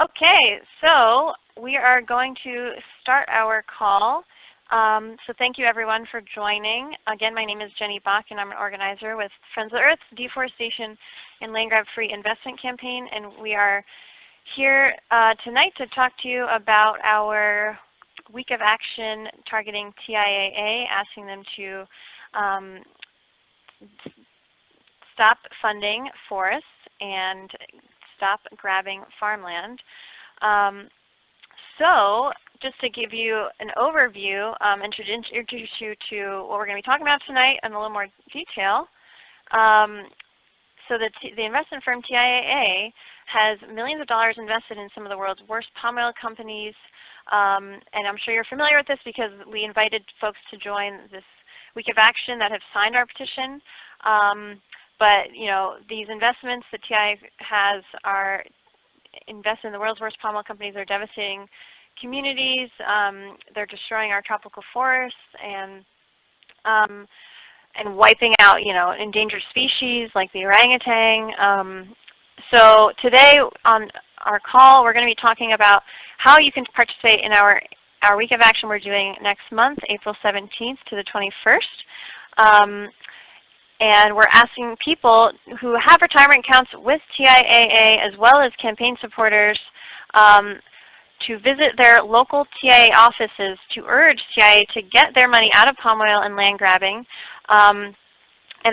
Okay, so we are going to start our call. So thank you everyone for joining. Again, my name is Jenny Bock and I'm an organizer with Friends of the Earth Deforestation and Land Grab Free Investment Campaign. And we are here tonight to talk to you about our week of action targeting TIAA, asking them to stop funding forests and stop grabbing farmland. So just to give you an overview and introduce you to what we're going to be talking about tonight in a little more detail. So the investment firm TIAA has millions of dollars invested in some of the world's worst palm oil companies. And I'm sure you're familiar with this because we invited folks to join this week of action that have signed our petition. But you know, these investments that TIAA has are invested in the world's worst palm oil companies. They're devastating communities. They're destroying our tropical forests and wiping out, you know, endangered species like the orangutan. So today on our call, we're going to be talking about how you can participate in our week of action we're doing next month, April 17th to the 21st. And we're asking people who have retirement accounts with TIAA as well as campaign supporters to visit their local TIAA offices to urge TIAA to get their money out of palm oil and land grabbing. And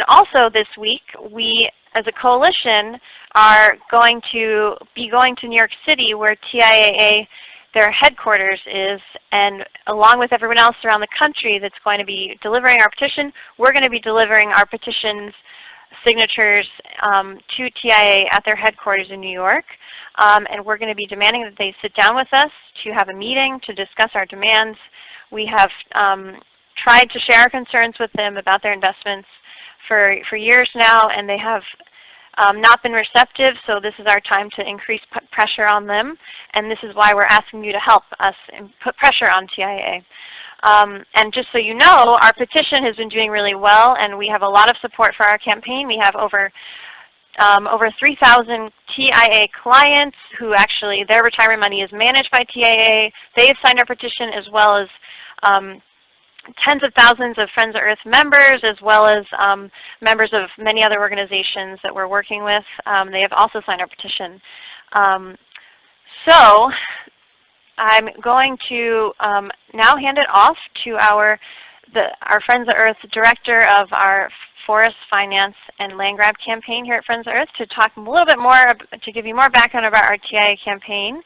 also this week, we as a coalition are going to be going to New York City where TIAA, their headquarters is, and along with everyone else around the country that's going to be delivering our petition, we're going to be delivering our petition's signatures to TIAA at their headquarters in New York. And we're going to be demanding that they sit down with us to have a meeting to discuss our demands. We have tried to share our concerns with them about their investments for years now, and they have not been receptive, so this is our time to increase pressure on them, and this is why we're asking you to help us and put pressure on TIAA. And just so you know, our petition has been doing really well, and we have a lot of support for our campaign. We have over 3,000 TIAA clients who actually, their retirement money is managed by TIAA. They have signed our petition as well as tens of thousands of Friends of Earth members, as well as members of many other organizations that we're working with. They have also signed our petition. So I'm going to now hand it off to our Friends of Earth Director of our Forest Finance and Land Grab campaign here at Friends of Earth to talk a little bit more, to give you more background about our TIAA campaign.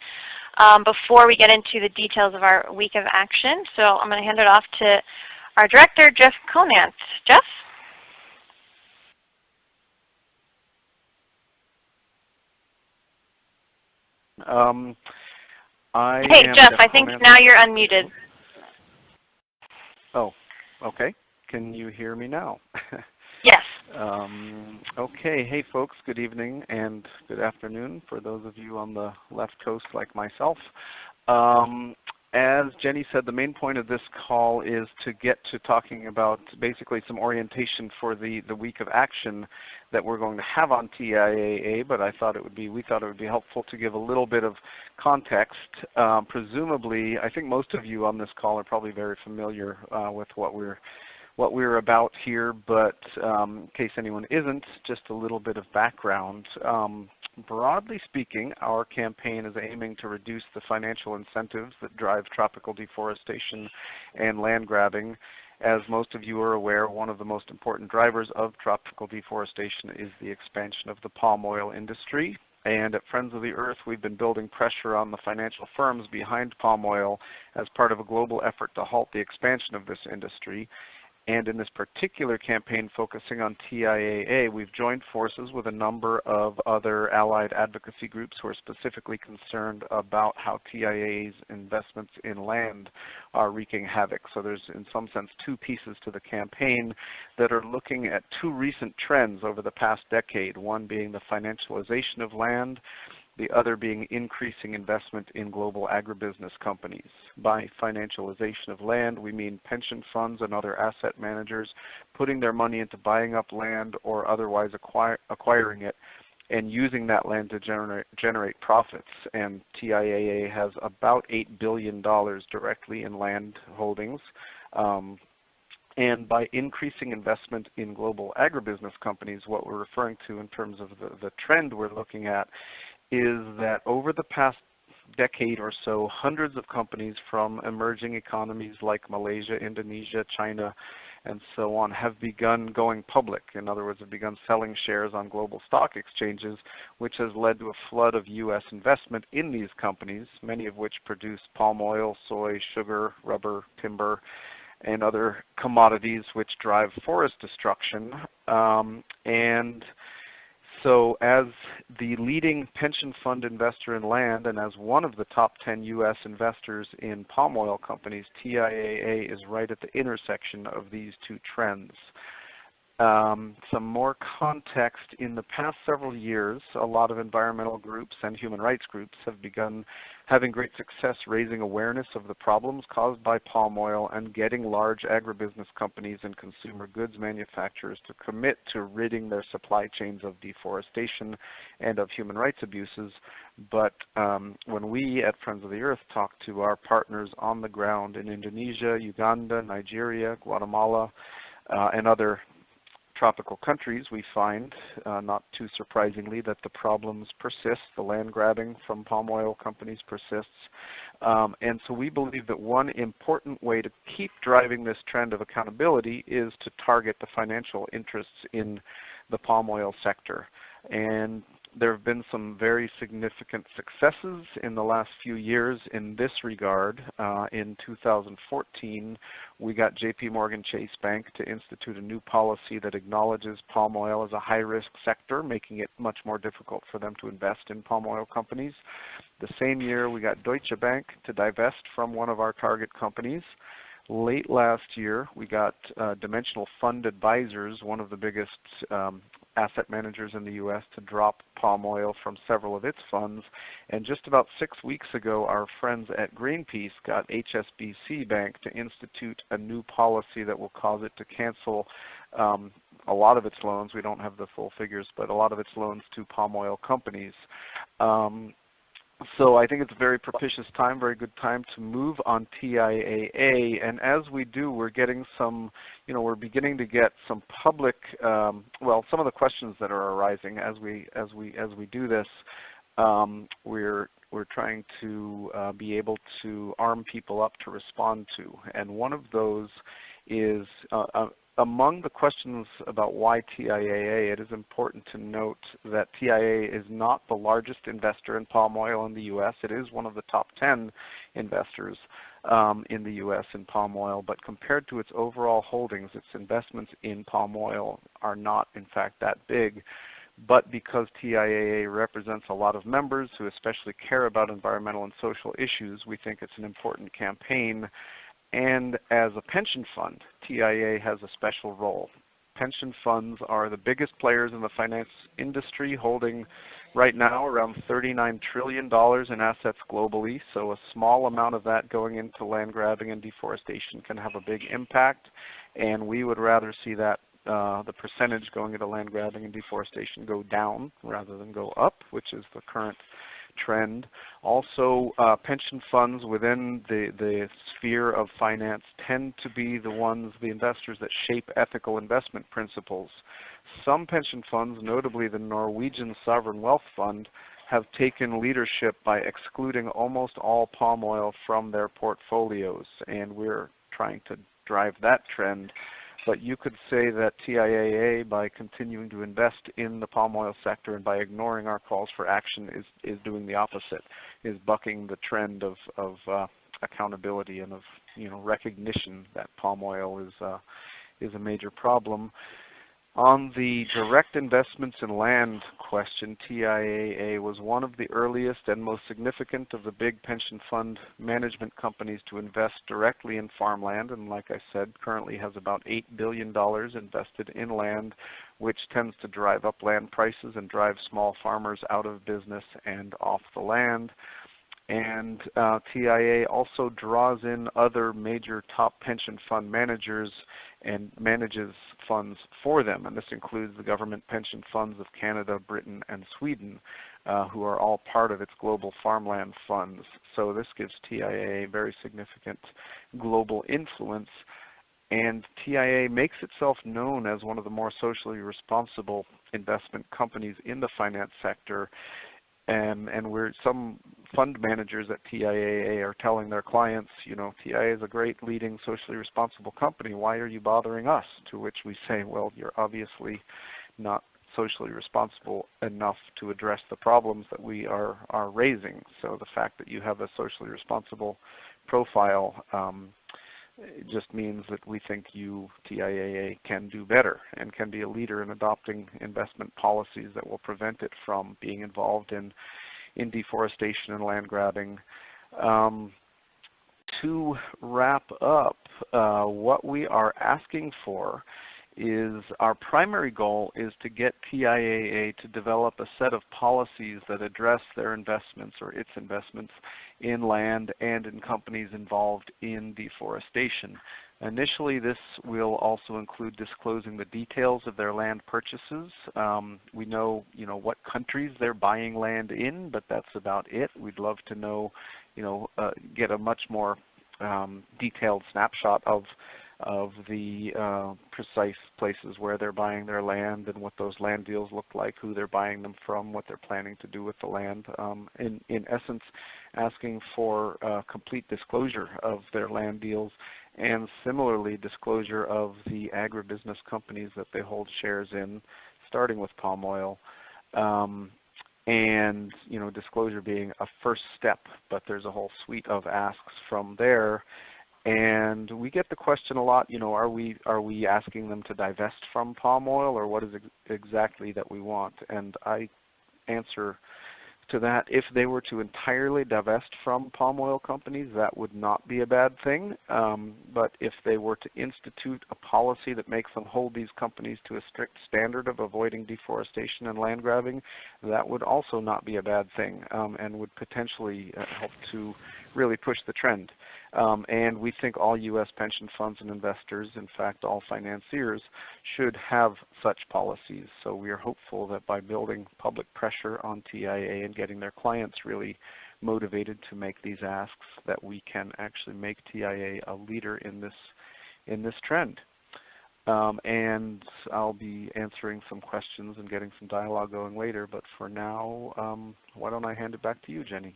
Before we get into the details of our week of action. So I'm going to hand it off to our director, Jeff Conant. Jeff? Hey, Jeff, I think now you're unmuted. Oh, okay. Can you hear me now? Yes. Okay. Hey, folks. Good evening and good afternoon for those of you on the left coast like myself. As Jenny said, the main point of this call is to get to talking about basically some orientation for the week of action that we're going to have on TIAA, but we thought it would be helpful to give a little bit of context. Presumably, I think most of you on this call are probably very familiar with what we're about here, but in case anyone isn't, just a little bit of background. Broadly speaking, our campaign is aiming to reduce the financial incentives that drive tropical deforestation and land grabbing. As most of you are aware, one of the most important drivers of tropical deforestation is the expansion of the palm oil industry. And at Friends of the Earth, we've been building pressure on the financial firms behind palm oil as part of a global effort to halt the expansion of this industry. And in this particular campaign focusing on TIAA, we've joined forces with a number of other allied advocacy groups who are specifically concerned about how TIAA's investments in land are wreaking havoc. So there's in some sense two pieces to the campaign that are looking at two recent trends over the past decade, one being the financialization of land, the other being increasing investment in global agribusiness companies. By financialization of land, we mean pension funds and other asset managers putting their money into buying up land or otherwise acquiring it and using that land to generate profits. And TIAA has about $8 billion directly in land holdings. And by increasing investment in global agribusiness companies, what we're referring to in terms of the trend we're looking at is that over the past decade or so, hundreds of companies from emerging economies like Malaysia, Indonesia, China, and so on have begun going public. In other words, have begun selling shares on global stock exchanges, which has led to a flood of U.S. investment in these companies, many of which produce palm oil, soy, sugar, rubber, timber, and other commodities which drive forest destruction. And so as the leading pension fund investor in land and as one of the top 10 U.S. investors in palm oil companies, TIAA is right at the intersection of these two trends. Some more context: in the past several years, a lot of environmental groups and human rights groups have begun having great success raising awareness of the problems caused by palm oil and getting large agribusiness companies and consumer goods manufacturers to commit to ridding their supply chains of deforestation and of human rights abuses. But when we at Friends of the Earth talk to our partners on the ground in Indonesia, Uganda, Nigeria, Guatemala, and other tropical countries, we find, not too surprisingly, that the problems persist. The land grabbing from palm oil companies persists. And so we believe that one important way to keep driving this trend of accountability is to target the financial interests in the palm oil sector. And there have been some very significant successes in the last few years in this regard. In 2014, we got JP Morgan Chase Bank to institute a new policy that acknowledges palm oil as a high-risk sector, making it much more difficult for them to invest in palm oil companies. The same year, we got Deutsche Bank to divest from one of our target companies. Late last year, we got Dimensional Fund Advisors, one of the biggest asset managers in the U.S., to drop palm oil from several of its funds. And just about 6 weeks ago, our friends at Greenpeace got HSBC Bank to institute a new policy that will cause it to cancel a lot of its loans. We don't have the full figures, but a lot of its loans to palm oil companies. So I think it's a very propitious time, very good time to move on TIAA. And as we do, we're getting some, we're beginning to get some public, well, some of the questions that are arising as we do this. We're trying to be able to arm people up to respond to. And one of those is among the questions about why TIAA, it is important to note that TIAA is not the largest investor in palm oil in the U.S. It is one of the top 10 investors in the U.S. in palm oil, but compared to its overall holdings, its investments in palm oil are not, in fact, that big. But because TIAA represents a lot of members who especially care about environmental and social issues, we think it's an important campaign. And as a pension fund, TIAA has a special role. Pension funds are the biggest players in the finance industry, holding right now around $39 trillion in assets globally. So a small amount of that going into land grabbing and deforestation can have a big impact. And we would rather see that the percentage going into land grabbing and deforestation go down rather than go up, which is the current trend. Also, pension funds within the sphere of finance tend to be the investors that shape ethical investment principles. Some pension funds, notably the Norwegian Sovereign Wealth Fund, have taken leadership by excluding almost all palm oil from their portfolios, and we're trying to drive that trend. But you could say that TIAA, by continuing to invest in the palm oil sector and by ignoring our calls for action, is doing the opposite, is bucking the trend of accountability and of recognition that palm oil is a major problem. On the direct investments in land question, TIAA was one of the earliest and most significant of the big pension fund management companies to invest directly in farmland, and like I said, currently has about $8 billion invested in land, which tends to drive up land prices and drive small farmers out of business and off the land. And TIAA also draws in other major top pension fund managers and manages funds for them. And this includes the government pension funds of Canada, Britain, and Sweden, who are all part of its global farmland funds. So this gives TIAA very significant global influence. And TIAA makes itself known as one of the more socially responsible investment companies in the finance sector. And some fund managers at TIAA are telling their clients, you know, TIAA is a great leading socially responsible company. Why are you bothering us? To which we say, well, you're obviously not socially responsible enough to address the problems that we are raising. So the fact that you have a socially responsible profile it just means that we think you, TIAA, can do better and can be a leader in adopting investment policies that will prevent it from being involved in deforestation and land grabbing. To wrap up, what we are asking for is our primary goal is to get TIAA to develop a set of policies that address their investments or its investments in land and in companies involved in deforestation. Initially, this will also include disclosing the details of their land purchases. We know, what countries they're buying land in, but that's about it. We'd love to know, get a much more detailed snapshot of the precise places where they're buying their land and what those land deals look like, who they're buying them from, what they're planning to do with the land. In essence, asking for complete disclosure of their land deals, and similarly disclosure of the agribusiness companies that they hold shares in, starting with palm oil. And disclosure being a first step, but there's a whole suite of asks from there. And we get the question a lot, are we asking them to divest from palm oil, or what is it exactly that we want? And I answer to that, if they were to entirely divest from palm oil companies, that would not be a bad thing. But if they were to institute a policy that makes them hold these companies to a strict standard of avoiding deforestation and land grabbing, that would also not be a bad thing, and would potentially help to really push the trend. And we think all U.S. pension funds and investors, in fact all financiers, should have such policies. So we are hopeful that by building public pressure on TIAA and getting their clients really motivated to make these asks, that we can actually make TIAA a leader in this trend. And I'll be answering some questions and getting some dialogue going later, but for now, why don't I hand it back to you, Jenny?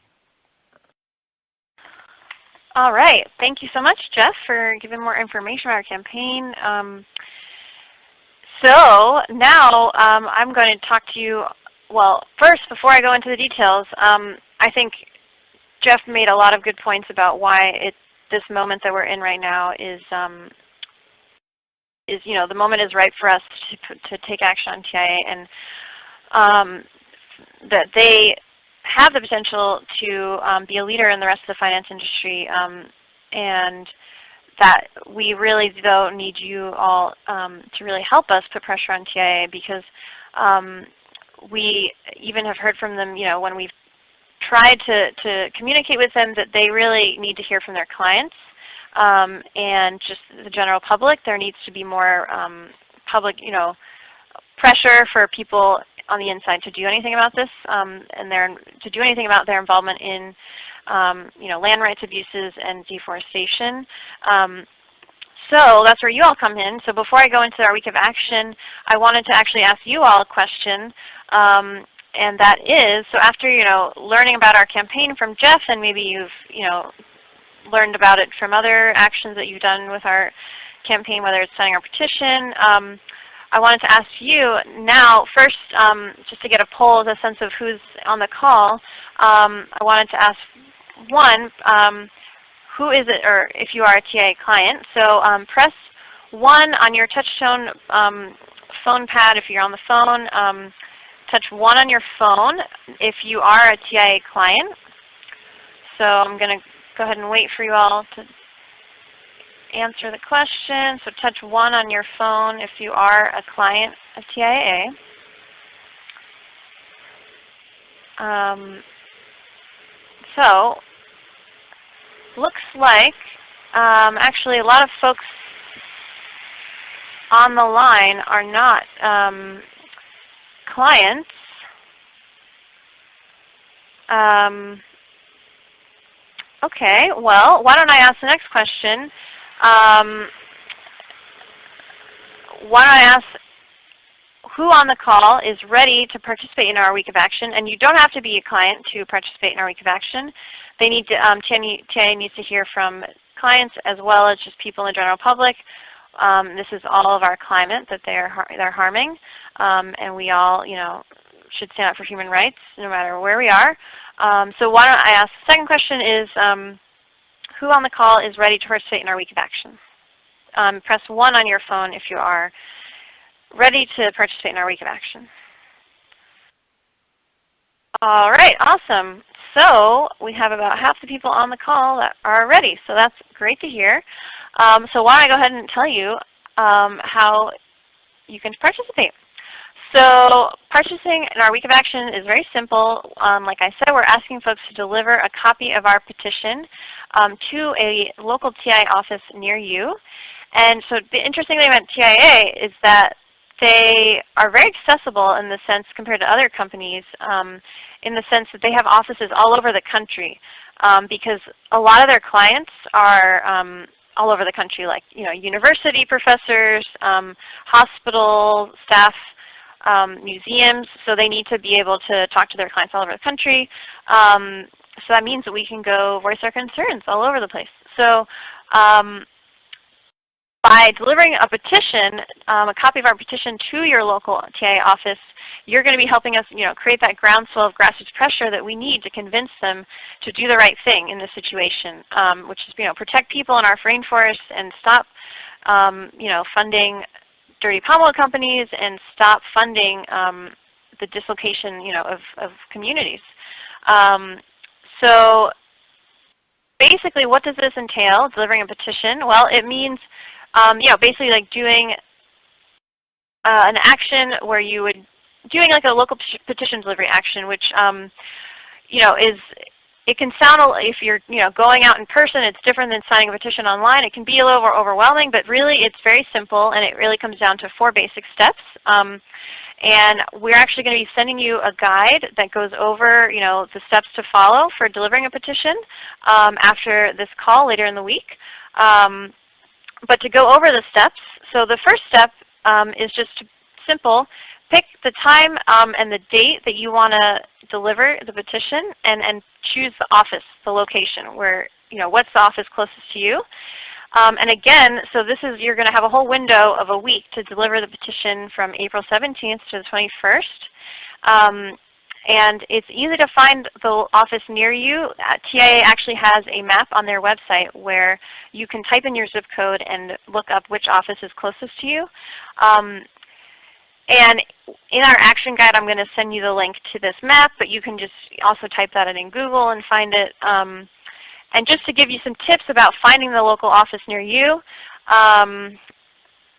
All right. Thank you so much, Jeff, for giving more information about our campaign. So now I'm going to talk to you. Well, first, before I go into the details, I think Jeff made a lot of good points about why this moment that we're in right now is the moment is right for us to take action on TIAA, and that they have the potential to be a leader in the rest of the finance industry, and that we really, though, need you all to really help us put pressure on TIAA, because we even have heard from them, when we've tried to communicate with them, that they really need to hear from their clients and just the general public. There needs to be more public, pressure for people on the inside to do anything about this, and to do anything about their involvement in land rights abuses and deforestation. So that's where you all come in. So before I go into our week of action, I wanted to actually ask you all a question, and that is, so after learning about our campaign from Jeff, and maybe you've learned about it from other actions that you've done with our campaign, whether it's signing our petition, I wanted to ask you now, first, just to get a poll, a sense of who's on the call, I wanted to ask, one, who is it, or if you are a TIAA client. So press 1 on your touch-tone phone pad if you're on the phone. Touch 1 on your phone if you are a TIAA client. So I'm going to go ahead and wait for you all to answer the question. So touch 1 on your phone if you are a client of TIAA. So looks like actually a lot of folks on the line are not clients. Okay, well, why don't I ask the next question? Why don't I ask who on the call is ready to participate in our Week of Action? And you don't have to be a client to participate in our Week of Action. They need to, TIAA needs to hear from clients as well as just people in the general public. This is all of our climate that they're harming, and we all, should stand up for human rights no matter where we are. So why don't I ask the second question is, who on the call is ready to participate in our Week of Action? Press 1 on your phone if you are ready to participate in our Week of Action. All right, awesome. So we have about half the people on the call that are ready, so that's great to hear. So why don't I go ahead and tell you how you can participate. So participating in our Week of Action is very simple. Like I said, we're asking folks to deliver a copy of our petition to a local TIAA office near you. And so the interesting thing about TIAA is that they are very accessible in the sense compared to other companies, in the sense that they have offices all over the country, because a lot of their clients are all over the country, like university professors, hospital staff, museums. So they need to be able to talk to their clients all over the country. So that means that we can go voice our concerns all over the place. So by delivering a petition, a copy of our petition to your local TIAA office, you're going to be helping us create that groundswell of grassroots pressure that we need to convince them to do the right thing in this situation, which is protect people in our rainforests and stop funding dirty palm oil companies and stop funding the dislocation of communities. So basically, what does this entail, delivering a petition? Well, it means basically like doing an action where you would, doing like a local petition delivery action, which is, it can sound, if you're going out in person, it's different than signing a petition online. It can be a little more overwhelming, but really it's very simple, and it really comes down to 4 basic steps. And we're actually going to be sending you a guide that goes over the steps to follow for delivering a petition after this call later in the week. But to go over the steps, so the first step is just simple. Pick the time and the date that you want to deliver the petition, and choose the office, the location, where what's the office closest to you. And again, so this is, you're going to have a whole window of a week to deliver the petition from April 17th to the 21st. And it's easy to find the office near you. TIAA actually has a map on their website where you can type in your zip code and look up which office is closest to you. And in our action guide, I'm going to send you the link to this map, but you can just also type that in Google and find it. And just to give you some tips about finding the local office near you,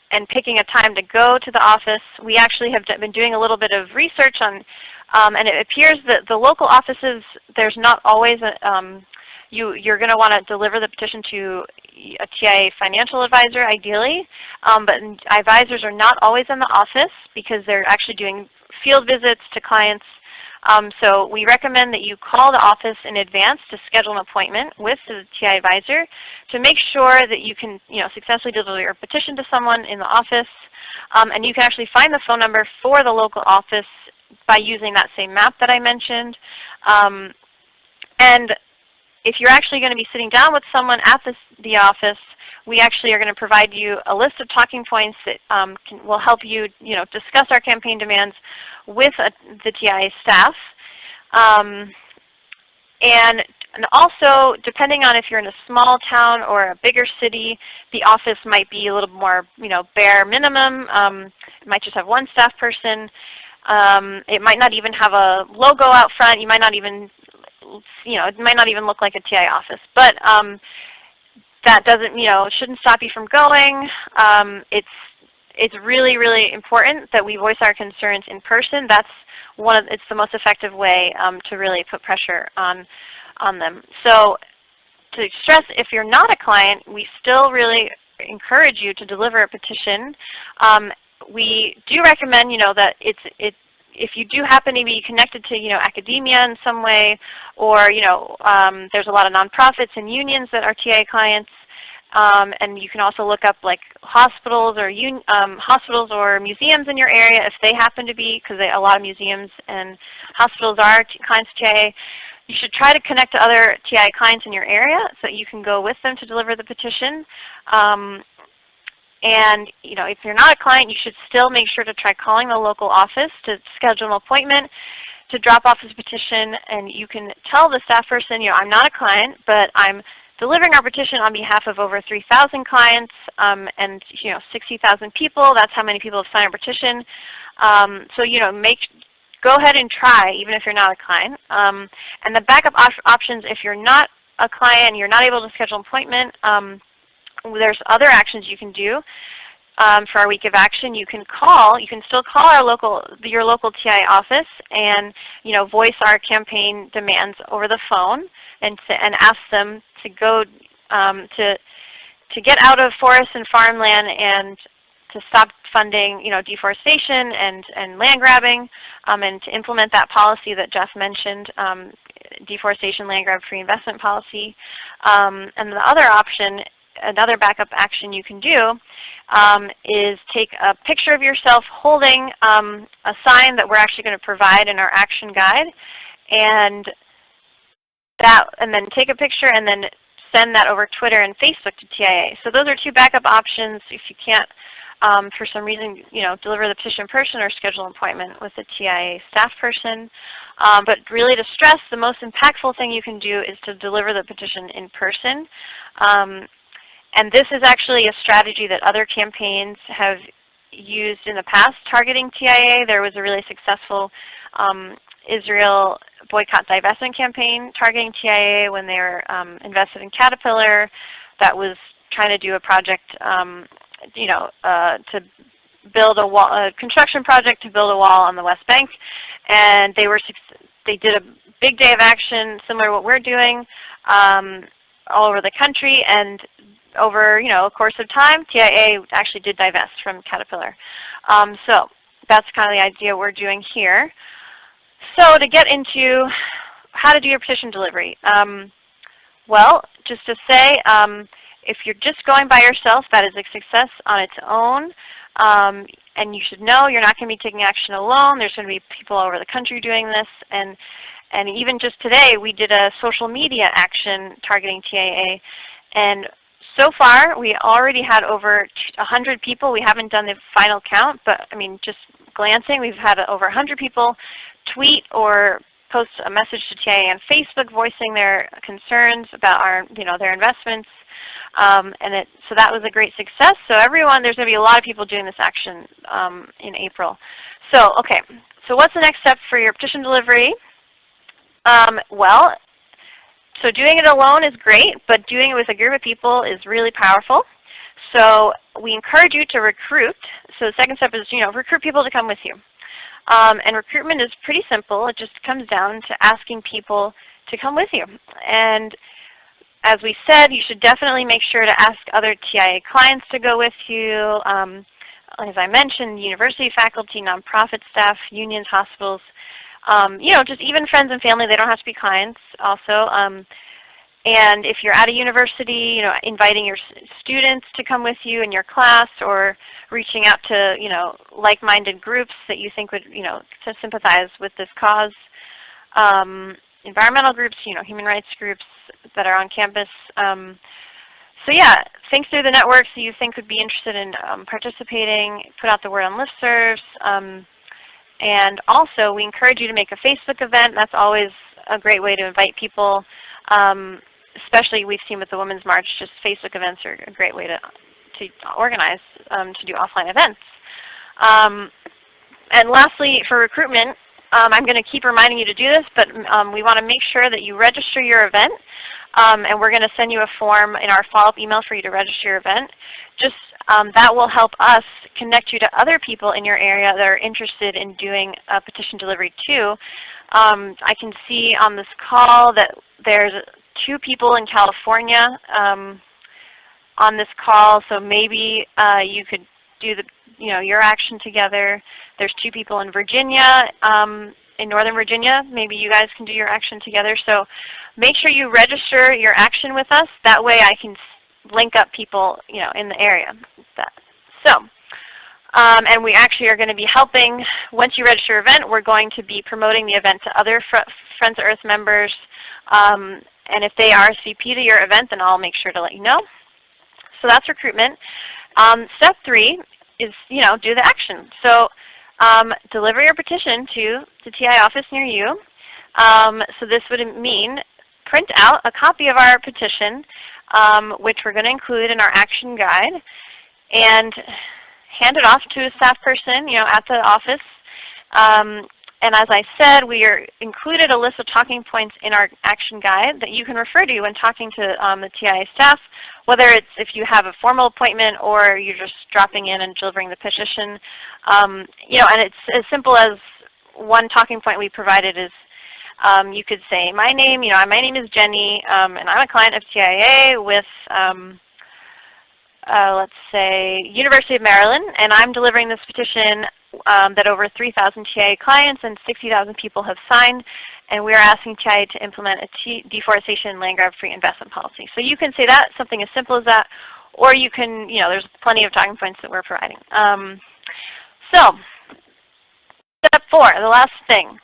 and picking a time to go to the office, we actually have been doing a little bit of research on, and it appears that the local offices, there's not always you're going to want to deliver the petition to a TIAA financial advisor ideally, but advisors are not always in the office because they're actually doing field visits to clients. So we recommend that you call the office in advance to schedule an appointment with the TIAA advisor to make sure that you can successfully deliver your petition to someone in the office. And you can actually find the phone number for the local office by using that same map that I mentioned. And if you're actually going to be sitting down with someone at the office, we actually are going to provide you a list of talking points that will help you, discuss our campaign demands with the TIAA staff. And also, depending on if you're in a small town or a bigger city, the office might be a little more, bare minimum. It might just have one staff person. It might not even have a logo out front. You might not even, it might not even look like a TIAA office. But that doesn't, shouldn't stop you from going. It's really, really important that we voice our concerns in person. That's it's the most effective way to really put pressure on them. So to stress, if you're not a client, we still really encourage you to deliver a petition. We do recommend, that if you do happen to be connected to, academia in some way, or, there's a lot of nonprofits and unions that are TIAA clients, and you can also look up like hospitals or museums in your area if they happen to be, because a lot of museums and hospitals are clients of TIAA. You should try to connect to other TIAA clients in your area so that you can go with them to deliver the petition. And if you're not a client, you should still make sure to try calling the local office to schedule an appointment to drop off this petition. And you can tell the staff person, I'm not a client, but I'm delivering our petition on behalf of over 3,000 clients and 60,000 people. That's how many people have signed our petition. So go ahead and try, even if you're not a client. And the backup options, if you're not a client and you're not able to schedule an appointment, there's other actions you can do for our week of action. You can still call your local TIAA office and voice our campaign demands over the phone and ask them to go to get out of forest and farmland and to stop funding deforestation and land grabbing, and to implement that policy that Jeff mentioned, deforestation land grab free investment policy. And the other option, another backup action you can do, is take a picture of yourself holding a sign that we're actually going to provide in our action guide, and then take a picture and then send that over Twitter and Facebook to TIAA. So those are two backup options if you can't, for some reason, deliver the petition in person or schedule an appointment with a TIAA staff person. But really, to stress, the most impactful thing you can do is to deliver the petition in person. And this is actually a strategy that other campaigns have used in the past targeting TIAA. There was a really successful Israel boycott divestment campaign targeting TIAA when they were invested in Caterpillar that was trying to do a project to build a construction project to build a wall on the West Bank. And they did a big day of action similar to what we're doing all over the country, and over a course of time, TIAA actually did divest from Caterpillar. So that's kind of the idea we're doing here. So to get into how to do your petition delivery, well, just to say, if you're just going by yourself, that is a success on its own. And you should know you're not going to be taking action alone. There's going to be people all over the country doing this. And even just today, we did a social media action targeting TIAA. And so far, we already had over 100 people. We haven't done the final count, but I mean, just glancing, we've had over 100 people tweet or post a message to TIAA on Facebook voicing their concerns about their investments. So that was a great success. So everyone, there's going to be a lot of people doing this action in April. So okay, so what's the next step for your petition delivery? Well, so doing it alone is great, but doing it with a group of people is really powerful. So we encourage you to recruit. So the second step is recruit people to come with you. And recruitment is pretty simple. It just comes down to asking people to come with you. And as we said, you should definitely make sure to ask other TIAA clients to go with you. As I mentioned, university faculty, nonprofit staff, unions, hospitals, just even friends and family. They don't have to be clients also. And if you're at a university, inviting your students to come with you in your class, or reaching out to, like-minded groups that you think would, to sympathize with this cause. Environmental groups, human rights groups that are on campus. So yeah, think through the networks that you think would be interested in participating. Put out the word on listservs. And also, we encourage you to make a Facebook event. That's always a great way to invite people. Especially we've seen with the Women's March, just Facebook events are a great way to organize, to do offline events. And lastly, for recruitment, I'm going to keep reminding you to do this, but we want to make sure that you register your event. And we're going to send you a form in our follow-up email for you to register your event. Just that will help us connect you to other people in your area that are interested in doing a petition delivery too. I can see on this call that there's 2 people in California on this call, so maybe you could do your action together. There's 2 people in Virginia, in Northern Virginia. Maybe you guys can do your action together. So make sure you register your action with us. That way I can link up people in the area. And we actually are going to be helping. Once you register your event, we're going to be promoting the event to other Friends of Earth members. And if they RSVP to your event, then I'll make sure to let you know. So that's recruitment. Step 3 is do the action. So deliver your petition to the TIAA office near you. So this would mean print out a copy of our petition, which we're going to include in our action guide, and hand it off to a staff person at the office. And as I said, we are included a list of talking points in our action guide that you can refer to when talking to the TIAA staff, whether it's if you have a formal appointment or you're just dropping in and delivering the petition. And it's as simple as one talking point we provided is you could say, my name is Jenny, and I'm a client of TIAA with let's say University of Maryland, and I'm delivering this petition that over 3,000 TIAA clients and 60,000 people have signed, and we are asking TIAA to implement a deforestation land grab free investment policy. So you can say that, something as simple as that, or you can, there's plenty of talking points that we're providing. So step 4, the last thing,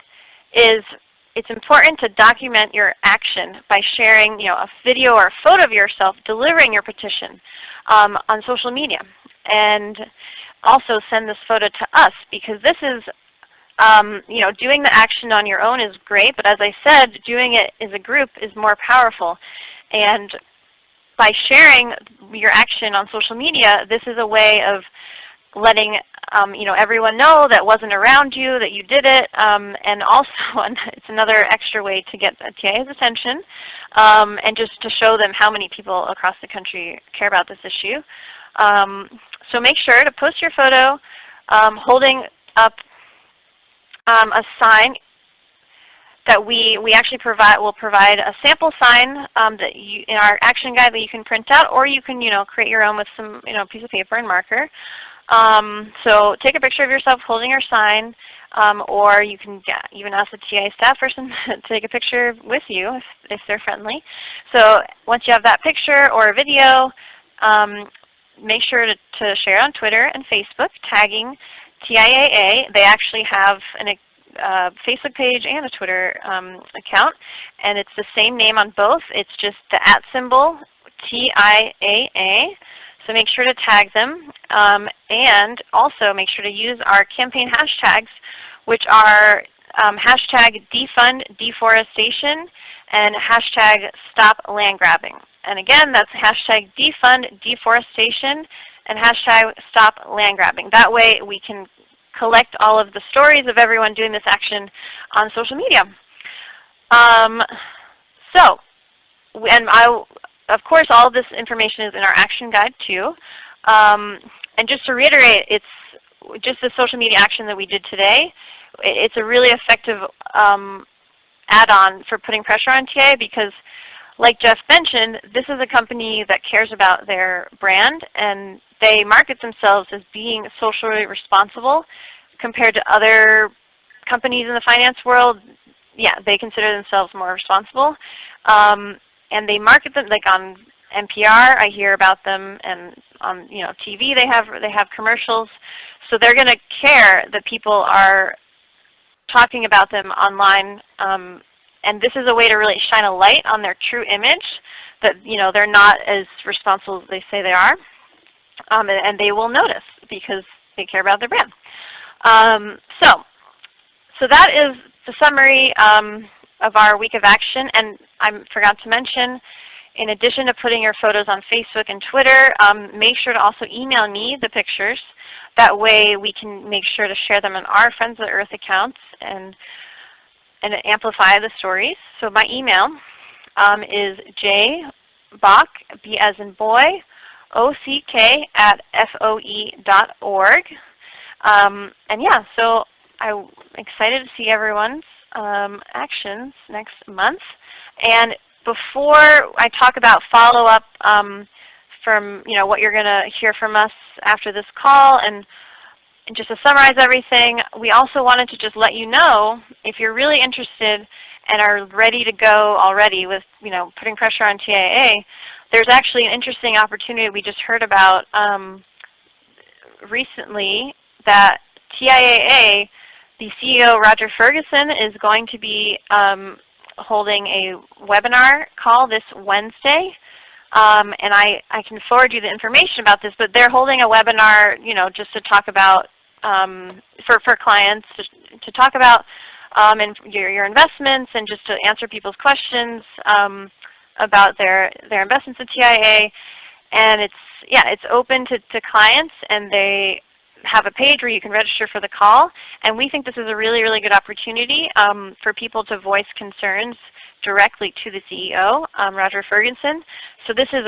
is it's important to document your action by sharing a video or a photo of yourself delivering your petition on social media. And also send this photo to us, because this is, doing the action on your own is great, but as I said, doing it as a group is more powerful. And by sharing your action on social media, this is a way of letting everyone know that wasn't around you, that you did it, and also it's another extra way to get TIAA's attention, and just to show them how many people across the country care about this issue. So make sure to post your photo holding up a sign that we actually will provide a sample sign that in our action guide that you can print out, or you can create your own with some piece of paper and marker. So take a picture of yourself holding your sign, or you can even ask the TIAA staff person to take a picture with you if they're friendly. So once you have that picture or a video, make sure to share on Twitter and Facebook, tagging TIAA. They actually have a Facebook page and a Twitter account, and it's the same name on both. It's just the @ TIAA. So make sure to tag them, and also make sure to use our campaign hashtags, which are hashtag defund deforestation and hashtag stop land grabbing. And again, that's hashtag defund deforestation and hashtag stop land grabbing. That way we can collect all of the stories of everyone doing this action on social media. Of course, all of this information is in our action guide too. And just to reiterate, it's just the social media action that we did today. It's a really effective add-on for putting pressure on TIAA, because like Jeff mentioned, this is a company that cares about their brand, and they market themselves as being socially responsible compared to other companies in the finance world. Yeah, they consider themselves more responsible. And they market them, like on NPR, I hear about them, and on TV they have commercials. So they're going to care that people are talking about them online. And this is a way to really shine a light on their true image, that they're not as responsible as they say they are, and they will notice because they care about their brand. So that is the summary of our week of action. And I forgot to mention, in addition to putting your photos on Facebook and Twitter, make sure to also email me the pictures. That way we can make sure to share them in our Friends of the Earth accounts and amplify the stories. So my email is jbock, B as in boy, OCK @foe.org. And yeah, so I'm excited to see everyone's actions next month. And before I talk about follow-up from what you're going to hear from us after this call, and just to summarize everything, we also wanted to just let you know, if you're really interested and are ready to go already with putting pressure on TIAA, there's actually an interesting opportunity we just heard about recently that TIAA, the CEO Roger Ferguson is going to be holding a webinar call this Wednesday. And I can forward you the information about this, but they're holding a webinar just to talk about, for clients, to talk about your investments and just to answer people's questions about their investments in TIAA. And it's open to clients, and they have a page where you can register for the call. And we think this is a really, really good opportunity for people to voice concerns directly to the CEO, Roger Ferguson. So this is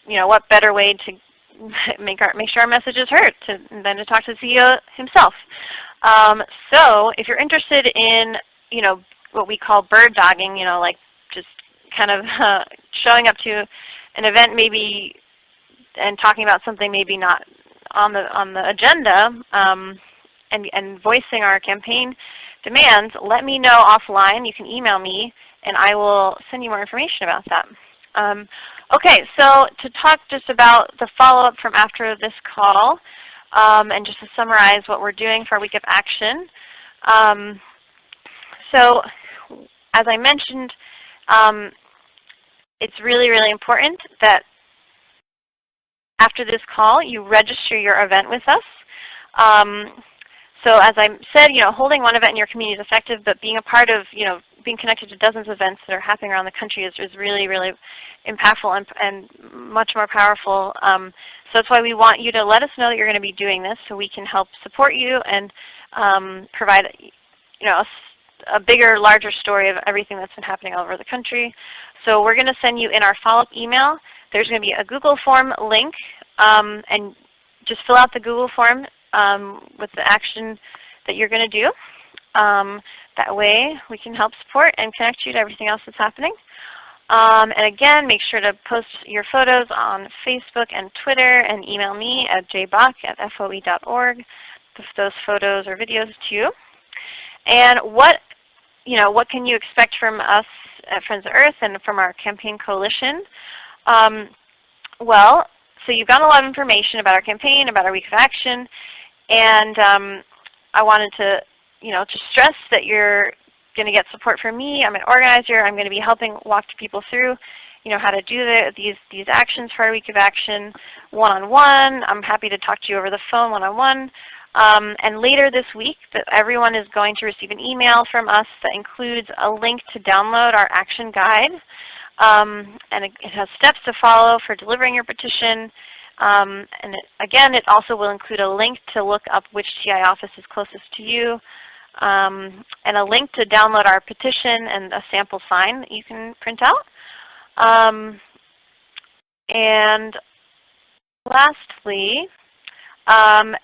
what better way to make sure our message is heard than to talk to the CEO himself. So if you're interested in what we call bird dogging, like just kind of showing up to an event maybe and talking about something maybe not on the agenda, and voicing our campaign demands, let me know offline. You can email me, and I will send you more information about that. Okay, so to talk just about the follow-up from after this call, and just to summarize what we're doing for our week of action. So as I mentioned, it's really, really important that after this call, you register your event with us. So as I said, holding one event in your community is effective, but being a part of, being connected to dozens of events that are happening around the country is really, really impactful and much more powerful. So that's why we want you to let us know that you're going to be doing this, so we can help support you and provide, a bigger, larger story of everything that's been happening all over the country. So we're going to send you in our follow-up email. There's going to be a Google form link, and just fill out the Google form with the action that you're going to do. That way we can help support and connect you to everything else that's happening. And again, make sure to post your photos on Facebook and Twitter, and email me at jbock@foe.org with those photos or videos to you. And what can you expect from us at Friends of Earth and from our campaign coalition? Well, so you've got a lot of information about our campaign, about our week of action, and I wanted to, to stress that you're going to get support from me. I'm an organizer. I'm going to be helping walk people through, how to do these actions for our week of action one-on-one. I'm happy to talk to you over the phone one-on-one. And later this week, everyone is going to receive an email from us that includes a link to download our action guide. And it has steps to follow for delivering your petition. And again, it also will include a link to look up which TI office is closest to you, and a link to download our petition and a sample sign that you can print out. And lastly, I'm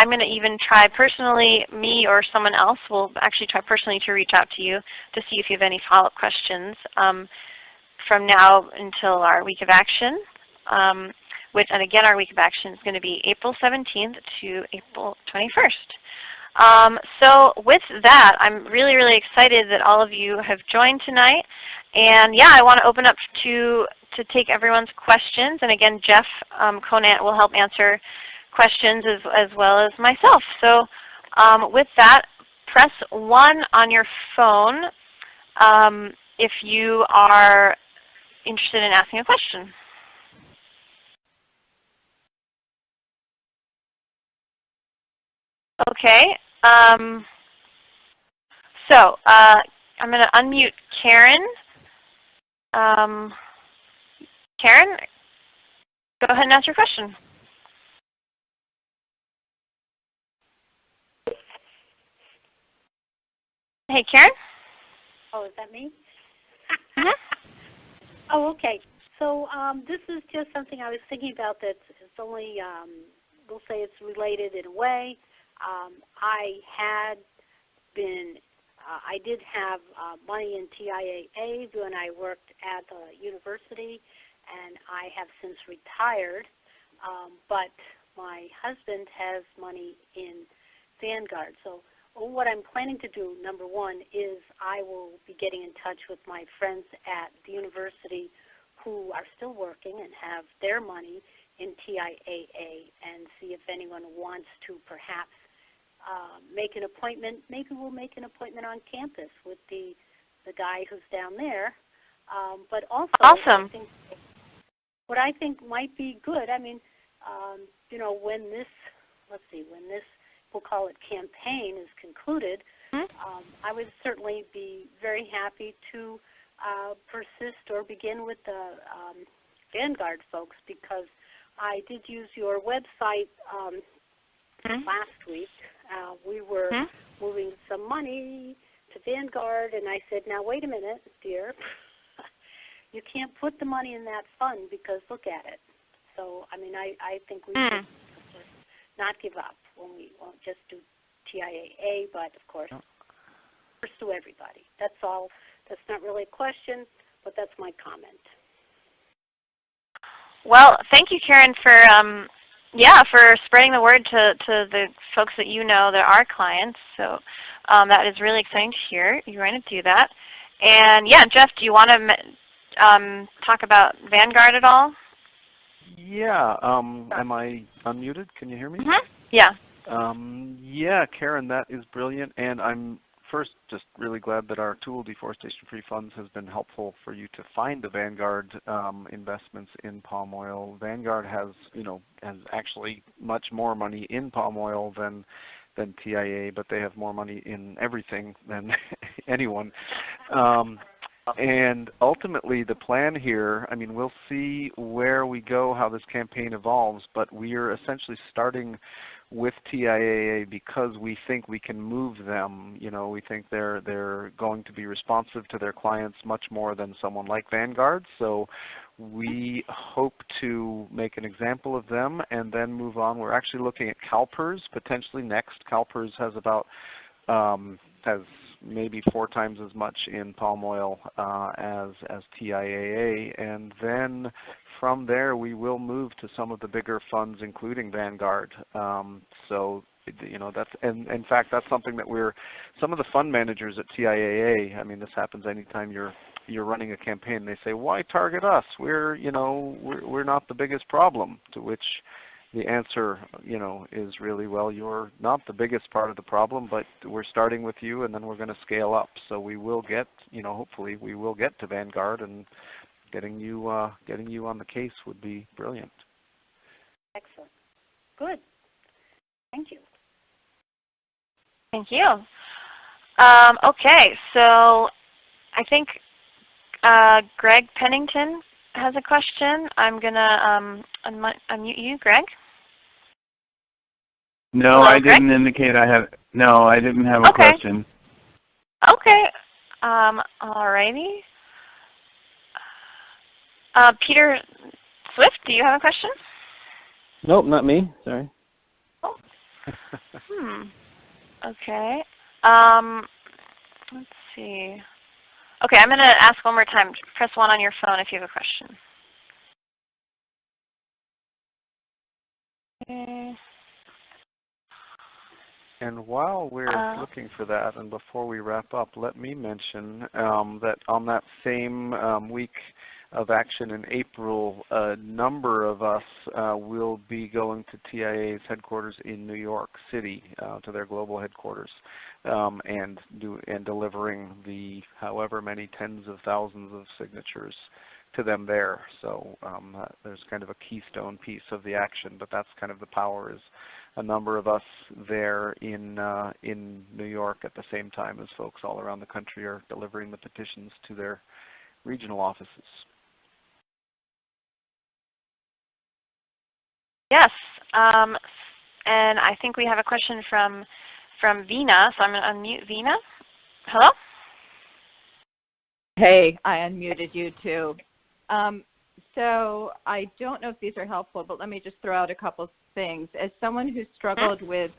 going to even try personally, me or someone else will actually try personally to reach out to you to see if you have any follow-up questions from now until our week of action. And again, our week of action is going to be April 17th to April 21st. So with that, I'm really, really excited that all of you have joined tonight. And yeah, I want to open up to take everyone's questions. And again, Jeff Conant will help answer questions as well as myself. So with that, press 1 on your phone if you are interested in asking a question. Okay. So I'm going to unmute Karen. Karen, go ahead and ask your question. Hey, Karen. Oh, is that me? Mm-hmm. Oh, okay. So this is just something I was thinking about that it's only, we'll say it's related in a way. I had been I did have money in TIAA when I worked at the university, and I have since retired. But my husband has money in Vanguard. So what I'm planning to do, number one, is I will be getting in touch with my friends at the university who are still working and have their money in TIAA and see if anyone wants to perhaps make an appointment. Maybe we'll make an appointment on campus with the guy who's down there. But also, awesome. What I think might be good, I mean, you know, when this, when this, we'll call it campaign, is concluded, I would certainly be very happy to persist or begin with the Vanguard folks, because I did use your website last week. We were moving some money to Vanguard, and I said, now wait a minute, dear. You can't put the money in that fund because look at it. So, I mean, I think we should not give up when we won't just do TIAA, but, of course, pursue everybody. That's all. That's not really a question, but that's my comment. Well, thank you, Karen, for for spreading the word to the folks that you know that are clients. So that is really exciting to hear. You're going to do that. And, yeah, Jeff, do you want to talk about Vanguard at all? Yeah. Am I unmuted? Can you hear me? Yeah. Yeah, Karen, that is brilliant. And I'm first just really glad that our tool, Deforestation Free Funds, has been helpful for you to find the Vanguard investments in palm oil. Vanguard has, has actually much more money in palm oil than TIAA, but they have more money in everything than anyone. And ultimately the plan here, I mean, we'll see where we go, how this campaign evolves, but we are essentially starting with TIAA because we think we can move them. We think they're going to be responsive to their clients much more than someone like Vanguard. So we hope to make an example of them and then move on. We're actually looking at CalPERS potentially next. CalPERS has about has maybe 4 times as much in palm oil as TIAA, and then from there we will move to some of the bigger funds, including Vanguard. So that's, and in fact that's something that some of the fund managers at TIAA, I mean, this happens anytime you're running a campaign. They say, why target us? We're not the biggest problem. To which the answer, is really, well, you're not the biggest part of the problem, but we're starting with you, and then we're going to scale up. So we will get, hopefully we will get to Vanguard, and getting you on the case would be brilliant. Excellent. Good. Thank you. Thank you. Okay, so I think Greg Pennington has a question. I'm going to unmute you, Greg. No, Hello, I didn't Greg? indicate I had. No, I didn't have a question. Okay. All righty. Peter Swift, do you have a question? Nope, not me. Sorry. Oh. Okay. Let's see. Okay, I'm going to ask one more time. Press 1 on your phone if you have a question. Okay. And while we're looking for that, and before we wrap up, let me mention that on that same week of action in April, a number of us will be going to TIAA's headquarters in New York City, to their global headquarters, and delivering the however many tens of thousands of signatures to them there. So there's kind of a keystone piece of the action, but that's kind of the power, is a number of us there in New York at the same time as folks all around the country are delivering the petitions to their regional offices. Yes, and I think we have a question from Vina, so I'm going to unmute Vina. Hello? Hey, I unmuted you too. So I don't know if these are helpful, but let me just throw out a couple things. As someone who struggled with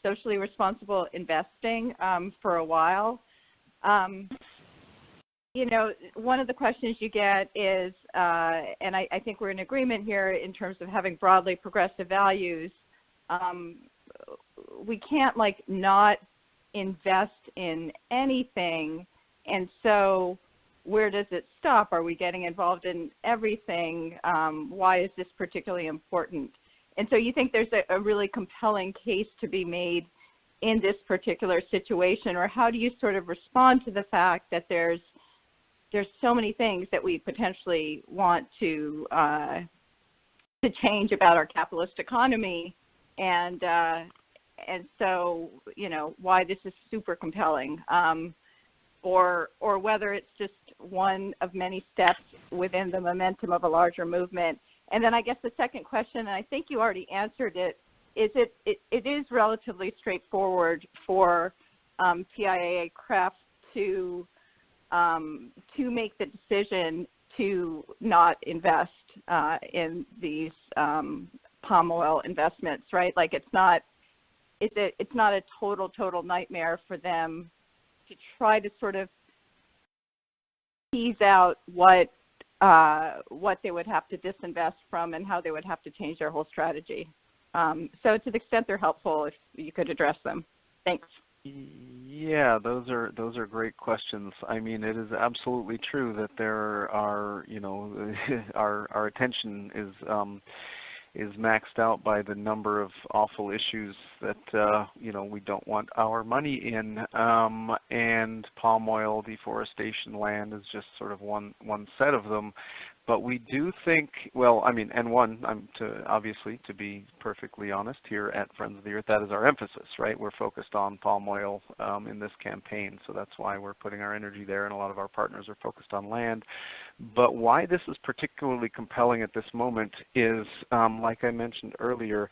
socially responsible investing for a while. You know, one of the questions you get is, and I think we're in agreement here in terms of having broadly progressive values, we can't like not invest in anything, and so where does it stop? Are we getting involved in everything? Why is this particularly important? And so you think there's a really compelling case to be made in this particular situation, or how do you sort of respond to the fact that there's so many things that we potentially want to change about our capitalist economy, and so, you know, why this is super compelling, or whether it's just one of many steps within the momentum of a larger movement. And then I guess the second question, and I think you already answered it, is it is relatively straightforward for TIAA CREF to make the decision to not invest in these palm oil investments, right? Like it's not a total nightmare for them to try to sort of tease out what they would have to disinvest from and how they would have to change their whole strategy. So to the extent they're helpful, if you could address them. Thanks. Yeah, those are great questions. I mean, it is absolutely true that there are, you know, our attention is maxed out by the number of awful issues that you know, we don't want our money in, and palm oil, deforestation, land is just sort of one set of them. But we do think, well, I mean, and obviously, to be perfectly honest, here at Friends of the Earth, that is our emphasis, right? We're focused on palm oil in this campaign, so that's why we're putting our energy there, and a lot of our partners are focused on land. But why this is particularly compelling at this moment is, like I mentioned earlier,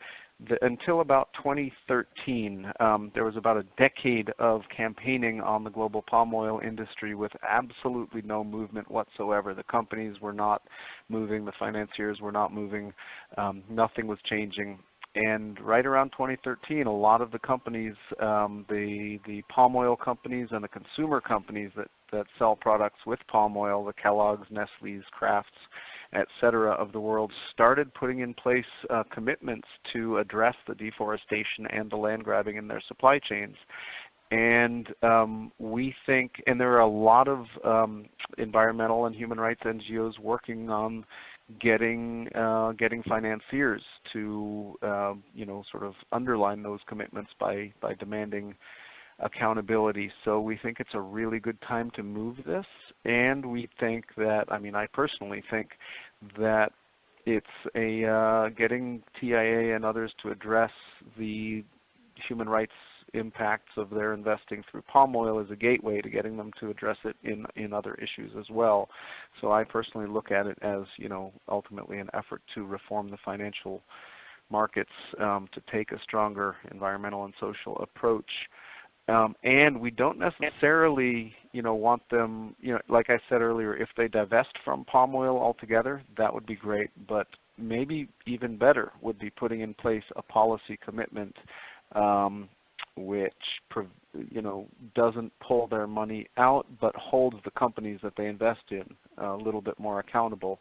until about 2013, there was about a decade of campaigning on the global palm oil industry with absolutely no movement whatsoever. The companies were not moving, the financiers were not moving, nothing was changing. And right around 2013, a lot of the companies, the palm oil companies and the consumer companies that sell products with palm oil, the Kellogg's, Nestle's, Kraft's, etc. of the world, started putting in place commitments to address the deforestation and the land grabbing in their supply chains. And we think, and there are a lot of environmental and human rights NGOs working on getting financiers to you know, sort of underline those commitments by demanding accountability. So we think it's a really good time to move this, and we think that, I mean, I personally think that it's getting TIAA and others to address the human rights impacts of their investing through palm oil is a gateway to getting them to address it in other issues as well. So I personally look at it as, you know, ultimately an effort to reform the financial markets to take a stronger environmental and social approach. And we don't necessarily, you know, want them, you know, like I said earlier, if they divest from palm oil altogether, that would be great. But maybe even better would be putting in place a policy commitment which, you know, doesn't pull their money out, but holds the companies that they invest in a little bit more accountable.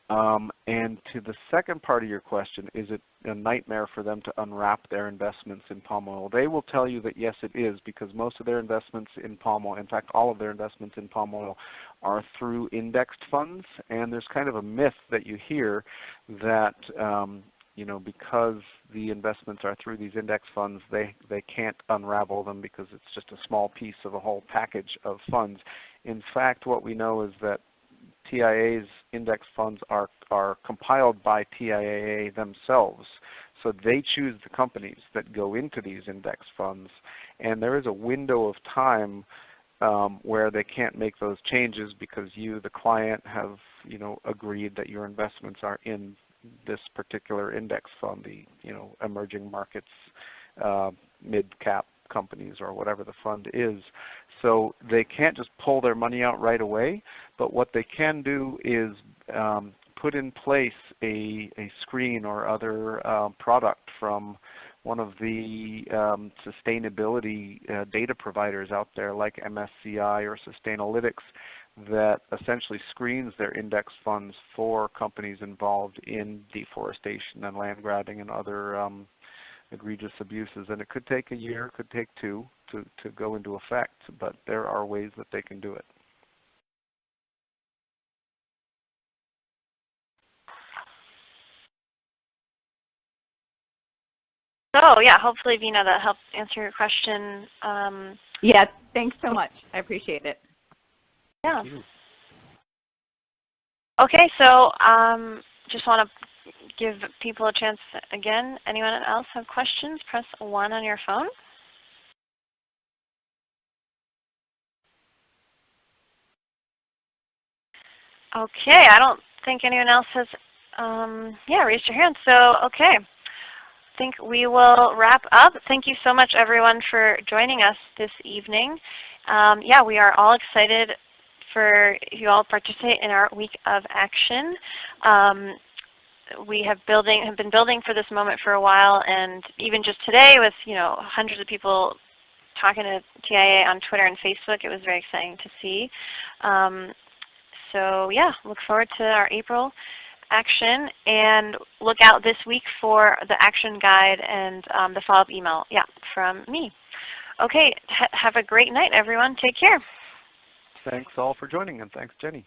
And to the second part of your question, is it a nightmare for them to unwrap their investments in palm oil? They will tell you that yes, it is, because most of their investments in palm oil, in fact all of their investments in palm oil, are through indexed funds. And there's kind of a myth that you hear that you know, because the investments are through these index funds, they can't unravel them because it's just a small piece of a whole package of funds. In fact, what we know is that TIAA's index funds are compiled by TIAA themselves. So they choose the companies that go into these index funds, and there is a window of time where they can't make those changes because you, the client, have, you know, agreed that your investments are in this particular index fund, the, you know, emerging markets, mid-cap companies, or whatever the fund is. So they can't just pull their money out right away, but what they can do is put in place a screen or other product from one of the sustainability data providers out there like MSCI or Sustainalytics that essentially screens their index funds for companies involved in deforestation and land grabbing and other egregious abuses. And it could take a year, it could take two to go into effect, but there are ways that they can do it. So yeah, hopefully, Vina, that helped answer your question. Yeah, thanks so much. I appreciate it. Yeah. Okay, so just want to give people a chance again. Anyone else have questions? Press 1 on your phone. Okay, I don't think anyone else has raised your hand. So okay, I think we will wrap up. Thank you so much, everyone, for joining us this evening. Yeah, we are all excited for you all to participate in our week of action. We have been building for this moment for a while, and even just today with hundreds of people talking to TIAA on Twitter and Facebook, it was very exciting to see. So yeah, look forward to our April action, and look out this week for the action guide and the follow-up email from me. Okay, have a great night, everyone. Take care. Thanks all for joining, and thanks, Jenny.